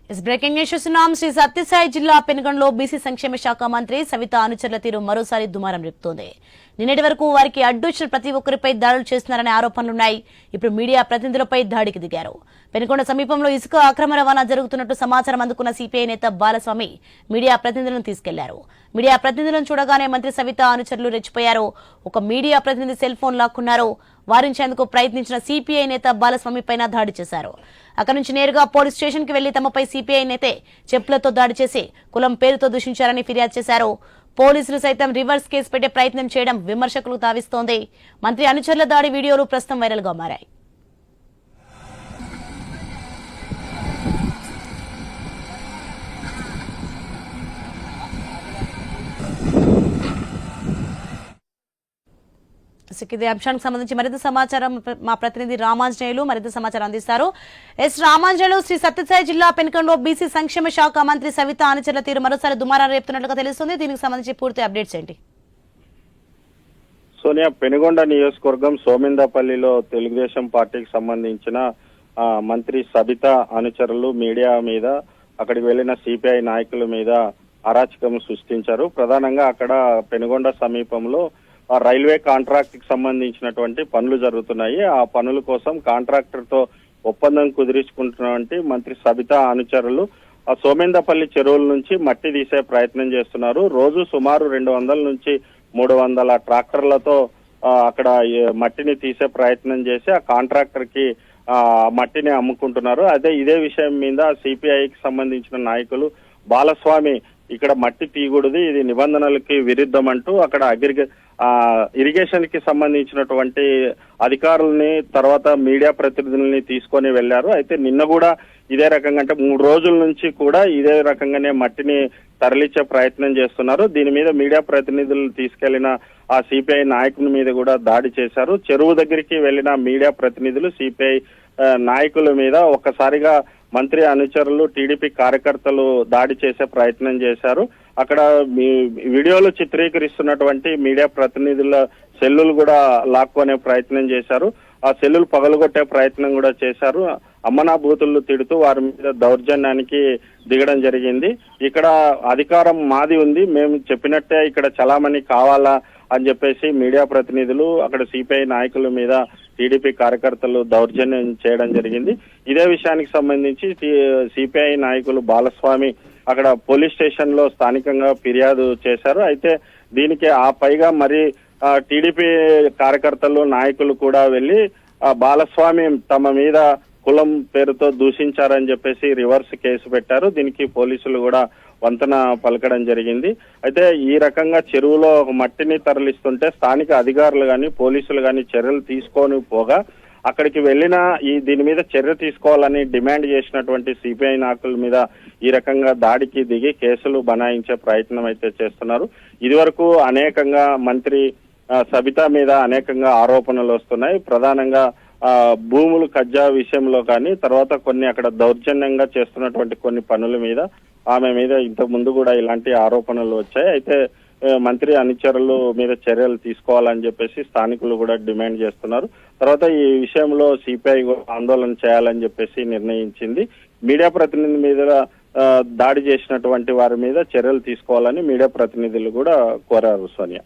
Breaking news చూస్తున్నాం. శ్రీ సత్యసాయి జిల్లా పెనుగొండలో BC సంక్షేమ శాఖ మంత్రి సవిత అనుచరుల తీరు మరోసారి దుమారం రేపుతోంది. నిన్నటి వరకు వారికి అడ్డొచ్చిన ప్రతి ఒక్కరిపై దాడులు చేస్తున్నారనే ఆరోపణలున్నాయి. ఇప్పుడు మీడియా ప్రతినిధులపై దాడికి దిగారు. పెనుగొండ సమీపంలో ఇసుక అక్రమ రవాణా జరుగుతున్నట్టు సమాచారం అందుకున్న సిపిఐ నేత బాలస్వామి మీడియా ప్రతినిధులను తీసుకెళ్లారు. మీడియా ప్రతినిధులను చూడగానే మంత్రి సవిత అనుచరులు రెచ్చిపోయారు. ఒక మీడియా ప్రతినిధి సెల్ ఫోన్ లాక్కున్నారు. వారించేందుకు ప్రయత్నించిన సిపిఐ నేత బాలస్వామి పైన దాడి చేశారు. అక్కడి నుంచి నేరుగా పోలీస్ స్టేషన్ కి వెళ్లి తమపై సిపిఐ నేతే చెప్పులతో దాడి చేసి కులం పేరుతో దూషించారని ఫిర్యాదు చేశారు. పోలీసులు సైతం రివర్స్ కేసు పెట్టే ప్రయత్నం చేయడం విమర్శకులు తావిస్తోంది. మంత్రి అనుచరుల దాడి వీడియోలు ప్రస్తుతం వైరల్ గా మారాయి. ఇదే అంశానికి సంబంధించి మరింత సమాచారం మా ప్రతినిధి రామాంజనేయులు మరింత సమాచారం అందిస్తారు. రామాంజనేయులు, శ్రీ సత్యసాయి జిల్లా పెనుగొండలో బీసీ సంక్షేమ శాఖ మంత్రి సవిత అనుచరుల తీరు మరోసారి దుమారం రేపుతున్నట్లుగా తెలుస్తుంది. దీనికి సంబంధించి పూర్తి అప్డేట్స్ ఏంటి? సోనియా, పెనుగొండ నియోజకవర్గం సోమిందపల్లిలో తెలుగుదేశం పార్టీకి సంబంధించిన మంత్రి సబిత అనుచరులు మీడియా మీద, అక్కడికి వెళ్లిన సిపిఐ నాయకుల మీద అరాచకం సృష్టించారు. ప్రధానంగా అక్కడ పెనుగొండ సమీపంలో రైల్వే కాంట్రాక్ట్ కి సంబంధించినటువంటి పనులు జరుగుతున్నాయి. ఆ పనుల కోసం కాంట్రాక్టర్ తో ఒప్పందం కుదిరించుకుంటున్నటువంటి మంత్రి సబిత అనుచరులు ఆ సోమేందపల్లి చెరువుల నుంచి మట్టి తీసే ప్రయత్నం చేస్తున్నారు. రోజు సుమారు 200 నుంచి 300 ట్రాక్టర్లతో అక్కడ మట్టిని తీసే ప్రయత్నం చేసి ఆ కాంట్రాక్టర్ కి మట్టిని అమ్ముకుంటున్నారు. ఇదే విషయం మీద సిపిఐకి సంబంధించిన నాయకులు బాలస్వామి ఇక్కడ మట్టి తీయకూడదు, ఇది నిబంధనలకి విరుద్ధం అంటూ అక్కడ ఇరిగేషన్ కి సంబంధించినటువంటి అధికారులని తర్వాత మీడియా ప్రతినిధుల్ని తీసుకొని వెళ్లారు. అయితే నిన్న కూడా ఇదే రకంగా, అంటే 3 రోజుల నుంచి కూడా ఇదే రకంగానే మట్టిని తరలించే ప్రయత్నం చేస్తున్నారు. దీని మీద మీడియా ప్రతినిధులు తీసుకెళ్లిన ఆ సిపిఐ నాయకుని మీద కూడా దాడి చేశారు. చెరువు దగ్గరికి వెళ్లిన మీడియా ప్రతినిధులు సిపిఐ నాయకుల మీద ఒక్కసారిగా మంత్రి అనుచరులు టీడీపీ కార్యకర్తలు దాడి చేసే ప్రయత్నం చేశారు. అక్కడ వీడియోలు చిత్రీకరిస్తున్నటువంటి మీడియా ప్రతినిధుల సెల్లులు కూడా లాక్కునే ప్రయత్నం చేశారు. ఆ సెల్లులు పగలగొట్టే ప్రయత్నం కూడా చేశారు. అమ్మనా బూతులు తిడుతూ వారి మీద దౌర్జన్యానికి దిగడం జరిగింది. ఇక్కడ అధికారం మాది ఉంది, మేము చెప్పినట్టే ఇక్కడ చలామణి కావాలా అని చెప్పేసి మీడియా ప్రతినిధులు అక్కడ సిపిఐ నాయకుల మీద టీడీపీ కార్యకర్తలు దౌర్జన్యం చేయడం జరిగింది. ఇదే విషయానికి సంబంధించి సిపిఐ నాయకులు బాలస్వామి అక్కడ పోలీస్ స్టేషన్ లో స్థానికంగా ఫిర్యాదు చేశారు. అయితే దీనికి పైగా మరి టీడీపీ కార్యకర్తలు నాయకులు కూడా వెళ్లి బాలస్వామి తమ మీద కులం పేరుతో దూషించారని చెప్పేసి రివర్స్ కేసు పెట్టారు. దీనికి పోలీసులు కూడా వంతన పలకడం జరిగింది. అయితే ఈ రకంగా చెరువులో మట్టిని తరలిస్తుంటే స్థానిక అధికారులు గాని పోలీసులు గాని చర్యలు తీసుకొని పోగా అక్కడికి వెళ్లిన దీని మీద చర్య తీసుకోవాలని డిమాండ్ చేసినటువంటి సిపిఐ నాయకుల మీద ఈ రకంగా దాడికి దిగి కేసులు బనాయించే ప్రయత్నం అయితే చేస్తున్నారు. ఇదివరకు అనేకంగా మంత్రి సబిత మీద అనేకంగా ఆరోపణలు వస్తున్నాయి. ప్రధానంగా భూములు కబ్జా విషయంలో కానీ తర్వాత కొన్ని అక్కడ దౌర్జన్యంగా చేస్తున్నటువంటి కొన్ని పనుల మీద ఆమె మీద ఇంతకు ముందు కూడా ఇలాంటి ఆరోపణలు వచ్చాయి. అయితే మంత్రి అనుచరులు మీద చర్యలు తీసుకోవాలని చెప్పేసి స్థానికులు కూడా డిమాండ్ చేస్తున్నారు. తర్వాత ఈ విషయంలో సిపిఐ ఆందోళన చేయాలని చెప్పేసి నిర్ణయించింది. మీడియా ప్రతినిధి మీద దాడి చేసినటువంటి వారి మీద చర్యలు తీసుకోవాలని మీడియా ప్రతినిధులు కూడా కోరారు. సోనియా.